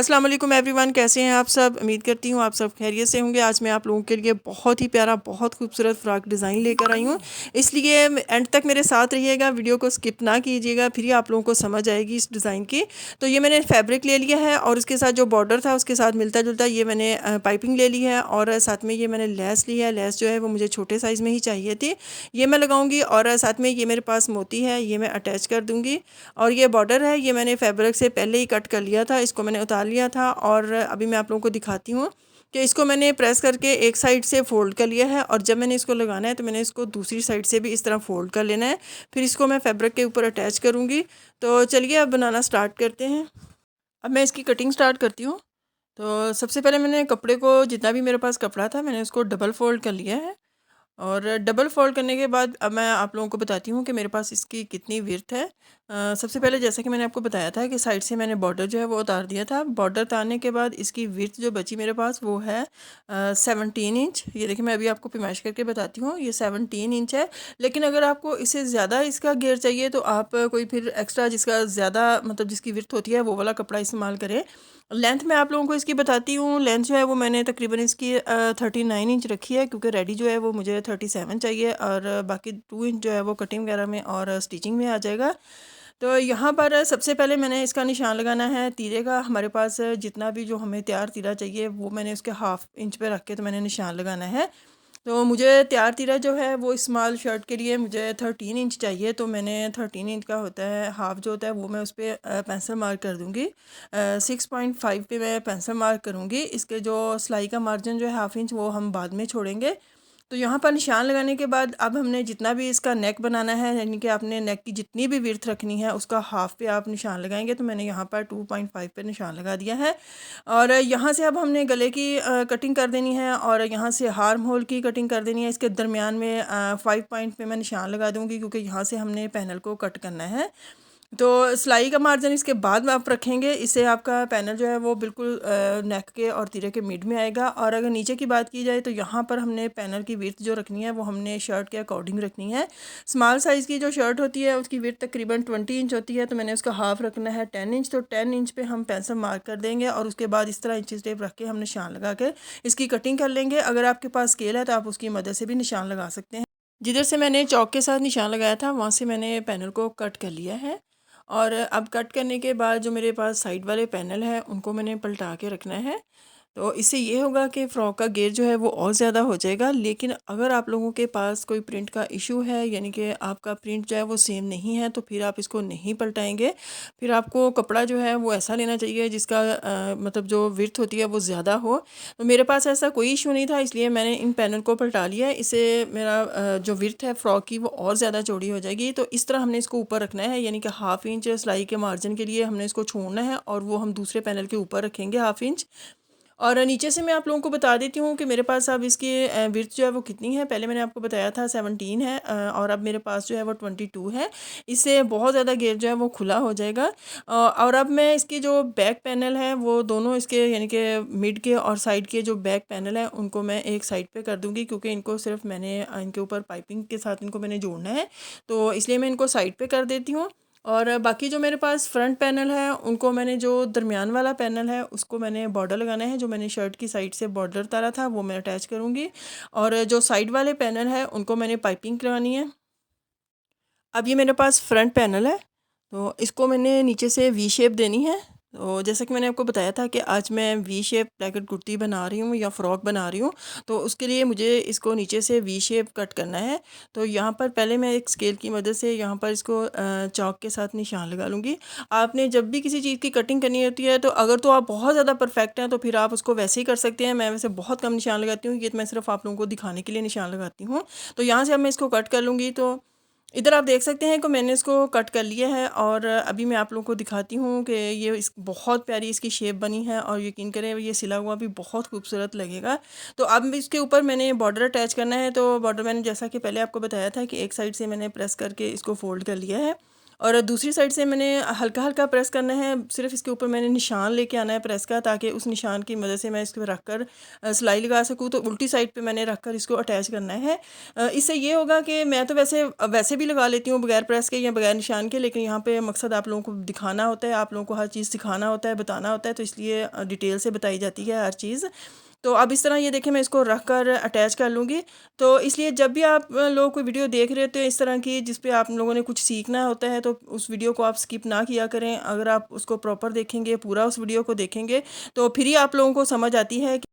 अस्सलाम वालेकुम एवरीवन, कैसे हैं आप सब। उम्मीद करती हूँ आप सब खैरियत से होंगे। आज मैं आप लोगों के लिए बहुत ही प्यारा, बहुत खूबसूरत फ़्रॉक डिज़ाइन लेकर आई हूँ, इसलिए एंड तक मेरे साथ रहिएगा, वीडियो को स्किप ना कीजिएगा, फिर ही आप लोगों को समझ आएगी इस डिज़ाइन की। तो ये मैंने फैब्रिक ले लिया है और उसके साथ जो बॉर्डर था उसके साथ मिलता जुलता ये मैंने पाइपिंग ले ली है और साथ में ये मैंने लेस ली है। लेस जो है वो मुझे छोटे साइज़ में ही चाहिए थी, ये मैं लगाऊंगी और साथ में ये मेरे पास मोती है, ये मैं अटैच कर दूंगी। और ये बॉर्डर है, ये मैंने फैब्रिक से पहले ही कट कर लिया था, इसको मैंने उतार लिया था और अभी मैं आप लोगों को दिखाती हूँ कि इसको मैंने प्रेस करके एक साइड से फ़ोल्ड कर लिया है और जब मैंने इसको लगाना है तो मैंने इसको दूसरी साइड से भी इस तरह फ़ोल्ड कर लेना है। फिर इसको मैं फैब्रिक के ऊपर अटैच करूँगी। तो चलिए अब बनाना स्टार्ट करते हैं। अब मैं इसकी कटिंग स्टार्ट करती हूँ। तो सबसे पहले मैंने कपड़े को, जितना भी मेरे पास कपड़ा था, मैंने उसको डबल फ़ोल्ड कर लिया है और डबल फ़ोल्ड करने के बाद अब मैं आप लोगों को बताती हूँ कि मेरे पास इसकी कितनी विड्थ है। सबसे पहले जैसा कि मैंने आपको बताया था कि साइड से मैंने बॉर्डर जो है वो उतार दिया था। बॉर्डर उतारने के बाद इसकी विड्थ जो बची मेरे पास वो है 17 इंच। ये देखिए मैं अभी आपको पैमाइश करके बताती हूँ, ये 17 इंच है। लेकिन अगर आपको इससे ज़्यादा इसका घेर चाहिए तो आप कोई फिर एक्स्ट्रा जिसका ज़्यादा मतलब जिसकी विड्थ होती है वो वाला कपड़ा इस्तेमाल करें। लेंथ मैं आप लोगों को इसकी बताती हूँ। लेंथ जो है वो मैंने तकरीबन इसकी 39 इंच रखी है, क्योंकि रेडी जो है वो मुझे 37 चाहिए और बाकी 2 इंच जो है वो कटिंग वगैरह में और स्टिचिंग में आ जाएगा। तो यहाँ पर सबसे पहले मैंने इसका निशान लगाना है तीरे का। हमारे पास जितना भी जो हमें तैयार तीरा चाहिए वो मैंने उसके हाफ इंच पे रख के तो मैंने निशान लगाना है। तो मुझे तैयार तीरा जो है वो स्मॉल शर्ट के लिए मुझे 13 इंच चाहिए, तो मैंने 13 इंच का होता है हाफ जो होता है वो मैं उस पर पेंसिल मार्क कर दूँगी। 6.5 पे मैं पेंसिल मार्क करूँगी। इसके जो सिलाई का मार्जिन जो है हाफ इंच वो हम बाद में छोड़ेंगे। तो यहाँ पर निशान लगाने के बाद अब हमने जितना भी इसका नेक बनाना है, यानी कि आपने नेक की जितनी भी विड्थ रखनी है उसका हाफ पे आप निशान लगाएंगे। तो मैंने यहाँ पर 2.5 पे निशान लगा दिया है और यहाँ से अब हमने गले की कटिंग कर देनी है और यहाँ से हार्म होल की कटिंग कर देनी है। इसके दरमियान में 5 पॉइंट पे मैं निशान लगा दूँगी, क्योंकि यहाँ से हमने पैनल को कट करना है। तो सिलाई का मार्जिन इसके बाद में आप रखेंगे, इससे आपका पैनल जो है वो बिल्कुल नेक के और तीरे के मिड में आएगा। और अगर नीचे की बात की जाए तो यहाँ पर हमने पैनल की विड्थ जो रखनी है वो हमने शर्ट के अकॉर्डिंग रखनी है। स्मॉल साइज़ की जो शर्ट होती है उसकी विड्थ तकरीबन 20 इंच होती है, तो मैंने उसका हाफ रखना है 10 इंच। तो 10 इंच पे हम पेंसिल मार्क कर देंगे और उसके बाद इस तरह इंची टेप रख के हम निशान लगा के इसकी कटिंग कर लेंगे। अगर आपके पास स्केल है तो आप उसकी मदद से भी निशान लगा सकते हैं। जिधर से मैंने चौक के साथ निशान लगाया था वहाँ से मैंने पैनल को कट कर लिया है और अब कट करने के बाद जो मेरे पास साइड वाले पैनल हैं उनको मैंने पलटा के रखना है। तो इससे ये होगा कि फ़्रॉक का घेर जो है वो और ज़्यादा हो जाएगा। लेकिन अगर आप लोगों के पास कोई प्रिंट का इशू है, यानी कि आपका प्रिंट जो है वो सेम नहीं है, तो फिर आप इसको नहीं पलटाएंगे। फिर आपको कपड़ा जो है वो ऐसा लेना चाहिए जिसका मतलब जो विड्थ होती है वो ज़्यादा हो। तो मेरे पास ऐसा कोई इशू नहीं था, इसलिए मैंने इन पैनल को पलटा लिया है। इससे मेरा जो विड्थ है फ़्रॉक की वो और ज़्यादा चौड़ी हो जाएगी। तो इस तरह हमने इसको ऊपर रखना है, यानी कि हाफ इंच सिलाई के मार्जिन के लिए हमने इसको छोड़ना है और वो हम दूसरे पैनल के ऊपर रखेंगे हाफ इंच। और नीचे से मैं आप लोगों को बता देती हूँ कि मेरे पास अब इसकी विड्थ जो है वो कितनी है। पहले मैंने आपको बताया था 17 है और अब मेरे पास जो है वो 22 है। इससे बहुत ज़्यादा घेर जो है वो खुला हो जाएगा। और अब मैं इसकी जो बैक पैनल है वो दोनों इसके, यानी कि मिड के और साइड के जो बैक पैनल है उनको मैं एक साइड पे कर दूँगी, क्योंकि इनको सिर्फ मैंने इनके ऊपर पाइपिंग के साथ इनको मैंने जोड़ना है, तो इसलिए मैं इनको साइड पे कर देती हूँ। और बाकी जो मेरे पास फ्रंट पैनल है उनको मैंने, जो दरमियान वाला पैनल है उसको मैंने बॉर्डर लगाना है। जो मैंने शर्ट की साइड से बॉर्डर उतारा था वो मैं अटैच करूँगी और जो साइड वाले पैनल है उनको मैंने पाइपिंग करवानी है। अब ये मेरे पास फ्रंट पैनल है, तो इसको मैंने नीचे से वी शेप देनी है। तो जैसा कि मैंने आपको बताया था कि आज मैं वी शेप ब्रैकेट कुर्ती बना रही हूँ या फ़्रॉक बना रही हूँ, तो उसके लिए मुझे इसको नीचे से वी शेप कट करना है। तो यहाँ पर पहले मैं एक स्केल की मदद से यहाँ पर इसको चॉक के साथ निशान लगा लूँगी। आपने जब भी किसी चीज़ की कटिंग करनी होती है, तो अगर तो आप बहुत ज़्यादा परफेक्ट हैं तो फिर आप उसको वैसे ही कर सकते हैं। मैं वैसे बहुत कम निशान लगाती हूँ, ये तो मैं सिर्फ आप लोगों को दिखाने के लिए निशान लगाती हूँ। तो यहाँ से अब मैं इसको कट कर लूँगी। तो इधर आप देख सकते हैं कि मैंने इसको कट कर लिया है और अभी मैं आप लोगों को दिखाती हूँ कि ये इस बहुत प्यारी इसकी शेप बनी है और यकीन करें ये सिला हुआ भी बहुत खूबसूरत लगेगा। तो अब इसके ऊपर मैंने बॉर्डर अटैच करना है। तो बॉर्डर मैंने जैसा कि पहले आपको बताया था कि एक साइड से मैंने प्रेस करके इसको फोल्ड कर लिया है और दूसरी साइड से मैंने हल्का हल्का प्रेस करना है, सिर्फ इसके ऊपर मैंने निशान लेके आना है प्रेस का, ताकि उस निशान की मदद से मैं इसको रख कर सिलाई लगा सकूँ। तो उल्टी साइड पे मैंने रख कर इसको अटैच करना है। इससे ये होगा कि मैं तो वैसे वैसे भी लगा लेती हूँ बगैर प्रेस के या बगैर निशान के, लेकिन यहाँ पे मकसद आप लोगों को दिखाना होता है, आप लोगों को हर चीज़ सिखाना होता है, बताना होता है, तो इसलिए डिटेल से बताई जाती है हर चीज़। तो अब इस तरह ये देखें, मैं इसको रख कर अटैच कर लूँगी। तो इसलिए जब भी आप लोग कोई वीडियो देख रहे होते हैं इस तरह की, जिस पे आप लोगों ने कुछ सीखना होता है, तो उस वीडियो को आप स्किप ना किया करें। अगर आप उसको प्रॉपर देखेंगे, पूरा उस वीडियो को देखेंगे, तो फिर ही आप लोगों को समझ आती है कि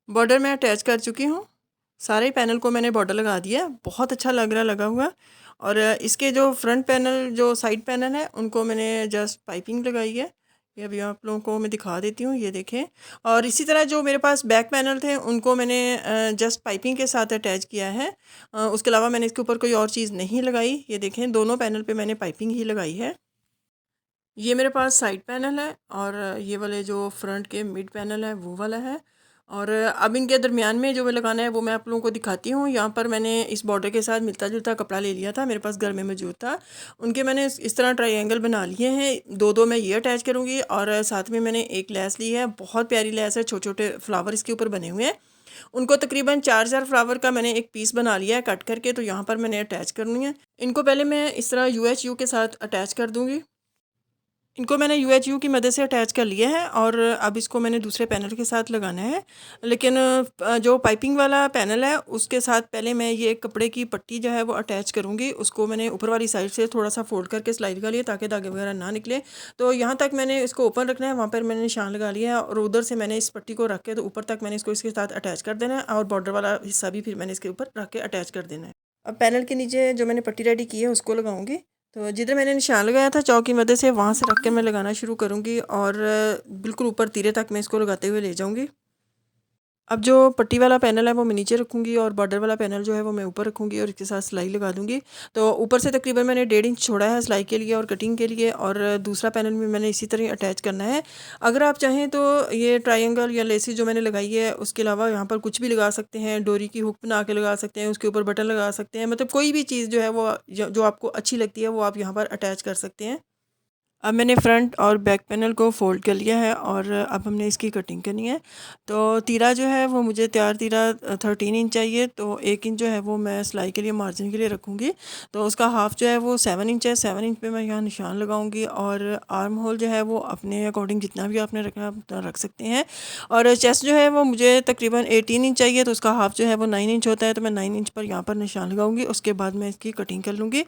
बॉर्डर मैं अटैच कर चुकी हूँ। सारे पैनल को मैंने बॉर्डर लगा दिया है, बहुत अच्छा लग रहा लगा हुआ। और इसके जो फ्रंट पैनल, जो साइड पैनल है, उनको मैंने जस्ट पाइपिंग लगाई है। ये अभी आप लोगों को मैं दिखा देती हूँ, ये देखें। और इसी तरह जो मेरे पास बैक पैनल थे उनको मैंने जस्ट पाइपिंग के साथ अटैच किया है। उसके अलावा मैंने इसके ऊपर कोई और चीज़ नहीं लगाई। ये देखें, दोनों पैनल पे मैंने पाइपिंग ही लगाई है। ये मेरे पास साइड पैनल है और ये वाले जो फ्रंट के मिड पैनल है वो वाला है। और अब इनके दरमियान में जो मैं लगाना है वो मैं आप लोगों को दिखाती हूँ। यहाँ पर मैंने इस बॉर्डर के साथ मिलता जुलता कपड़ा ले लिया था, मेरे पास घर में मौजूद था। उनके मैंने इस तरह ट्रायंगल बना लिए हैं। दो दो मैं ये अटैच करूँगी और साथ में मैंने एक लेस ली है, बहुत प्यारी लेस है, छोटे छोटे फ्लावर इसके ऊपर बने हुए हैं। उनको तकरीबन 4 फ्लावर का मैंने एक पीस बना लिया है कट करके, तो यहाँ पर मैंने अटैच करनी है। इनको पहले मैं इस तरह UHU के साथ अटैच कर दूँगी। इनको मैंने UHU की मदद से अटैच कर लिया है और अब इसको मैंने दूसरे पैनल के साथ लगाना है। लेकिन जो पाइपिंग वाला पैनल है उसके साथ पहले मैं ये कपड़े की पट्टी जो है वो अटैच करूँगी। उसको मैंने ऊपर वाली साइड से थोड़ा सा फोल्ड करके सिलाई लगा लिया ताकि धागे वगैरह ना निकले। तो यहाँ तक मैंने इसको ओपन रखना है, वहाँ पर मैंने निशान लगा लिया है और उधर से मैंने इस पट्टी को रख के तो ऊपर तक मैंने इसको इसके साथ अटैच कर देना है और बॉर्डर वाला हिस्सा भी फिर मैंने इसके ऊपर रख के अटैच कर देना है। अब पैनल के नीचे जो मैंने पट्टी रेडी की है उसको लगाऊंगी। तो जिधर मैंने निशान लगाया था चौक की मदद से, वहाँ से रख के मैं लगाना शुरू करूँगी और बिल्कुल ऊपर तीरे तक मैं इसको लगाते हुए ले जाऊँगी। अब जो पट्टी वाला पैनल है वो मैं नीचे रखूँगी और बॉर्डर वाला पैनल जो है वो मैं ऊपर रखूँगी और इसके साथ सिलाई लगा दूँगी। तो ऊपर से तकरीबन मैंने 1.5 इंच छोड़ा है सिलाई के लिए और कटिंग के लिए, और दूसरा पैनल भी मैंने इसी तरह अटैच करना है। अगर आप चाहें तो ये ट्रायंगल या लेसिस जो मैंने लगाई है उसके अलावा यहाँ पर कुछ भी लगा सकते हैं, डोरी की हुक बना के लगा सकते हैं, उसके ऊपर बटन लगा सकते हैं, मतलब कोई भी चीज़ जो है वो जो आपको अच्छी लगती है वो आप यहाँ पर अटैच कर सकते हैं। अब मैंने फ्रंट और बैक पैनल को फ़ोल्ड कर लिया है और अब हमने इसकी कटिंग करनी है। तो तीरा जो है वो मुझे तैयार तीरा 13 इंच चाहिए, तो 1 इंच जो है वो मैं सिलाई के लिए मार्जिन के लिए रखूँगी। तो उसका हाफ़ जो है वो 7 इंच है, 7 इंच पे मैं यहाँ निशान लगाऊँगी और आर्म होल जो है वो अपने अकॉर्डिंग जितना भी आपने रखना आप उतना रख सकते हैं। और चेस्ट जो है वो मुझे तकरीबन 18 इंच चाहिए, तो उसका हाफ़ जो है वो 9 इंच होता है, तो मैं 9 इंच पर यहाँ पर निशान लगाऊँगी। उसके बाद मैं इसकी कटिंग कर लूँगी।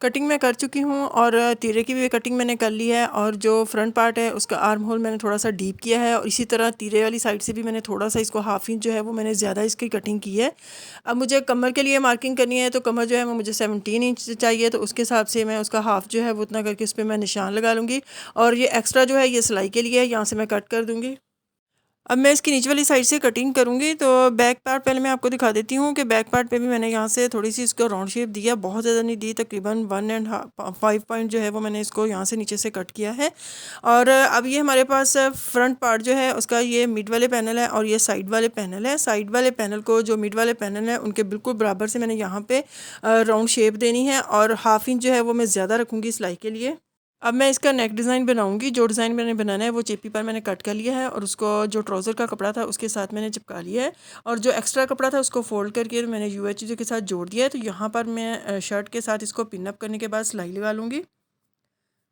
कटिंग मैं कर चुकी हूँ और तीरे की भी कटिंग मैंने कर ली है और जो फ्रंट पार्ट है उसका आर्म होल मैंने थोड़ा सा डीप किया है और इसी तरह तीरे वाली साइड से भी मैंने थोड़ा सा इसको हाफ इंच जो है वो मैंने ज़्यादा इसकी कटिंग की है। अब मुझे कमर के लिए मार्किंग करनी है, तो कमर जो है वो मुझे 17 इंच चाहिए, तो उसके हिसाब से मैं उसका हाफ़ जो है वो उतना करके उस पर मैं निशान लगा लूँगी। और ये एक्स्ट्रा जो है ये सिलाई के लिए है, यहाँ से मैं कट कर दूँगी। अब मैं इसकी नीचे वाली साइड से कटिंग करूँगी। तो बैक पार्ट पहले मैं आपको दिखा देती हूँ कि बैक पार्ट पे भी मैंने यहाँ से थोड़ी सी इसको राउंड शेप दिया, बहुत ज़्यादा नहीं दी, तकरीबन 1.5 पॉइंट जो है वो मैंने इसको यहाँ से नीचे से कट किया है। और अब ये हमारे पास फ्रंट पार्ट जो है उसका ये मिड वाले पैनल है और ये साइड वाले पैनल है। साइड वाले पैनल को जो मिड वाले पैनल है उनके बिल्कुल बराबर से मैंने यहाँ पे राउंड शेप देनी है और हाफ इंच जो है वो मैं ज़्यादा रखूँगी सिलाई के लिए। अब मैं इसका नेक डिज़ाइन बनाऊंगी। जो डिज़ाइन मैंने बनाना है वो चेपी पर मैंने कट कर लिया है और उसको जो ट्राउज़र का कपड़ा था उसके साथ मैंने चिपका लिया है और जो एक्स्ट्रा कपड़ा था उसको फोल्ड करके मैंने UHU के साथ जोड़ दिया है। तो यहाँ पर मैं शर्ट के साथ इसको पिन अप करने के बाद सिलाई लगा लूँगी।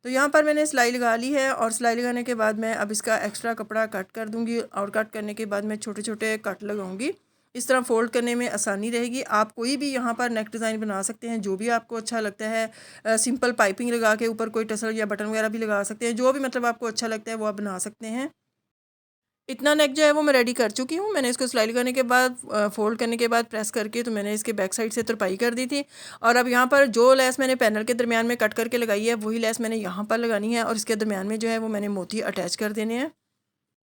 तो यहाँ पर मैंने सिलाई लगा ली है और सिलाई लगाने के बाद मैं अब इसका एक्स्ट्रा कपड़ा कट कर दूँगी और कट करने के बाद मैं छोटे छोटे कट लगाऊँगी। इस तरह फ़ोल्ड करने में आसानी रहेगी। आप कोई भी यहाँ पर नेक डिज़ाइन बना सकते हैं जो भी आपको अच्छा लगता है। सिंपल पाइपिंग लगा के ऊपर कोई टसल या बटन वगैरह भी लगा सकते हैं, जो भी मतलब आपको अच्छा लगता है वो आप बना सकते हैं। इतना नेक जो है वो मैं रेडी कर चुकी हूँ। मैंने इसको सिलाई लगाने के बाद फ़ोल्ड करने के बाद प्रेस करके तो मैंने इसके बैक साइड से तुरपाई कर दी थी। और अब यहाँ पर जो लेस मैंने पैनल के दरमियान में कट करके लगाई है वही लेस मैंने यहाँ पर लगानी है और इसके दरमियान में जो है वो मैंने मोती अटैच कर देने हैं।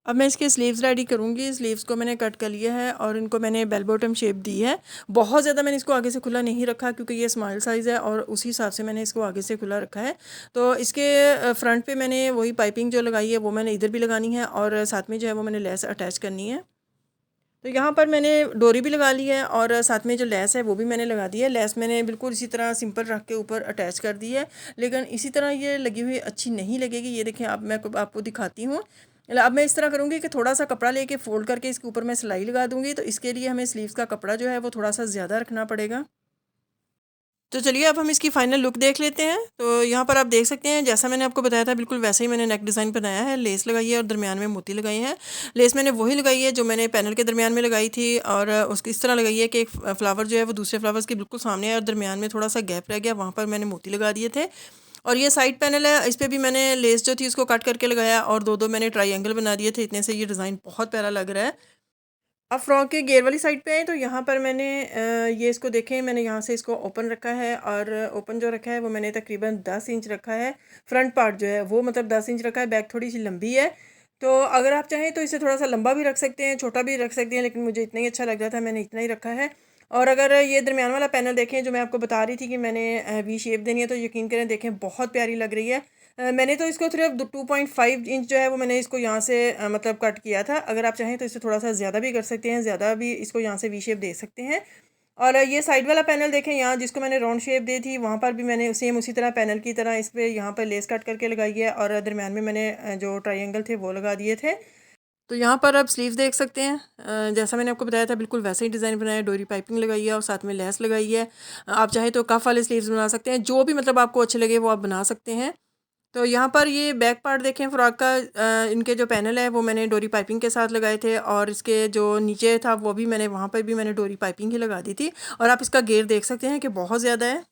अब मैं इसके स्लीव्स रेडी करूँगी। स्लीव्स को मैंने कट कर लिया है और इनको मैंने बेल बॉटम शेप दी है। बहुत ज़्यादा मैंने इसको आगे से खुला नहीं रखा क्योंकि ये स्मॉल साइज़ है और उसी हिसाब से मैंने इसको आगे से खुला रखा है। तो इसके फ्रंट पे मैंने वही पाइपिंग जो लगाई है वो मैंने इधर भी लगानी है और साथ में जो है वो मैंने लेस अटैच करनी है। तो यहाँ पर मैंने डोरी भी लगा ली है और साथ में जो लेस है वो भी मैंने लगा दी है। लेस मैंने बिल्कुल इसी तरह सिंपल रख के ऊपर अटैच कर दी है, लेकिन इसी तरह ये लगी हुई अच्छी नहीं लगेगी। ये देखें, अब मैं आपको दिखाती हूँ। अब मैं इस तरह करूँगी कि थोड़ा सा कपड़ा लेके फोल्ड करके इसके ऊपर मैं सिलाई लगा दूँगी। तो इसके लिए हमें स्लीव्स का कपड़ा जो है वो थोड़ा सा ज़्यादा रखना पड़ेगा। तो चलिए अब हम इसकी फ़ाइनल लुक देख लेते हैं। तो यहाँ पर आप देख सकते हैं, जैसा मैंने आपको बताया था बिल्कुल वैसे ही मैंने नेक डिज़ाइन बनाया है। लेस लगाई है और दरमियान में मोती लगाए हैं। लेस मैंने वही लगाई है जो मैंने पैनल के दरमियान में लगाई थी, और उसकी इस तरह लगाई है कि एक फ्लावर जो है वो दूसरे फ्लावर्स के बिल्कुल सामने है और दरमियान में थोड़ा सा गैप रह गया, वहाँ पर मैंने मोती लगा दिए थे। और ये साइड पैनल है, इस पर भी मैंने लेस जो थी उसको कट करके लगाया और दो दो मैंने ट्राइंगल बना दिए थे। इतने से ये डिज़ाइन बहुत प्यारा लग रहा है। अब फ्रॉक के घेर वाली साइड पे आए तो यहाँ पर मैंने ये इसको देखें, मैंने यहाँ से इसको ओपन रखा है और ओपन जो रखा है वो मैंने तकरीबन 10 इंच रखा है। फ्रंट पार्ट जो है वो मतलब 10 इंच रखा है, बैक थोड़ी सी लंबी है। तो अगर आप चाहें तो इसे थोड़ा सा लंबा भी रख सकते हैं, छोटा भी रख सकते हैं, लेकिन मुझे इतना ही अच्छा लग रहा था, मैंने इतना ही रखा है। और अगर ये दरमियान वाला पैनल देखें जो मैं आपको बता रही थी कि मैंने वी शेप देनी है, तो यकीन करें देखें बहुत प्यारी लग रही है। मैंने तो इसको सिर्फ 2.5 इंच जो है वो मैंने इसको यहाँ से मतलब कट किया था। अगर आप चाहें तो इसे थोड़ा सा ज़्यादा भी कर सकते हैं, ज़्यादा भी इसको यहाँ से वी शेप दे सकते हैं। और ये साइड वाला पैनल देखें, यहाँ जिसको मैंने राउंड शेप दी थी वहाँ पर भी मैंने सेम उसी तरह पैनल की तरह इस पर यहाँ पर लेस कट करके लगाई है और दरम्यान में मैंने जो ट्रायंगल थे वो लगा दिए थे। तो यहाँ पर आप स्लीव्स देख सकते हैं, जैसा मैंने आपको बताया था बिल्कुल वैसे ही डिज़ाइन बनाया है। डोरी पाइपिंग लगाई है और साथ में लेस लगाई है। आप चाहे तो कफ वाले स्लीव्स बना सकते हैं, जो भी मतलब आपको अच्छे लगे वो आप बना सकते हैं। तो यहाँ पर ये बैक पार्ट देखें फ्रॉक का, इनके जो पैनल है वो मैंने डोरी पाइपिंग के साथ लगाए थे और इसके जो नीचे था वो भी मैंने वहाँ पर भी मैंने डोरी पाइपिंग ही लगा दी थी। और आप इसका घेर देख सकते हैं कि बहुत ज़्यादा है।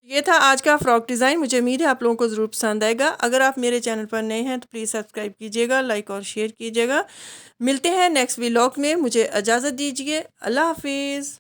ये था आज का फ्रॉक डिज़ाइन। मुझे उम्मीद है आप लोगों को ज़रूर पसंद आएगा। अगर आप मेरे चैनल पर नए हैं तो प्लीज़ सब्सक्राइब कीजिएगा, लाइक और शेयर कीजिएगा। मिलते हैं नेक्स्ट व्लॉग में, मुझे इजाज़त दीजिए। अल्लाह हाफिज़।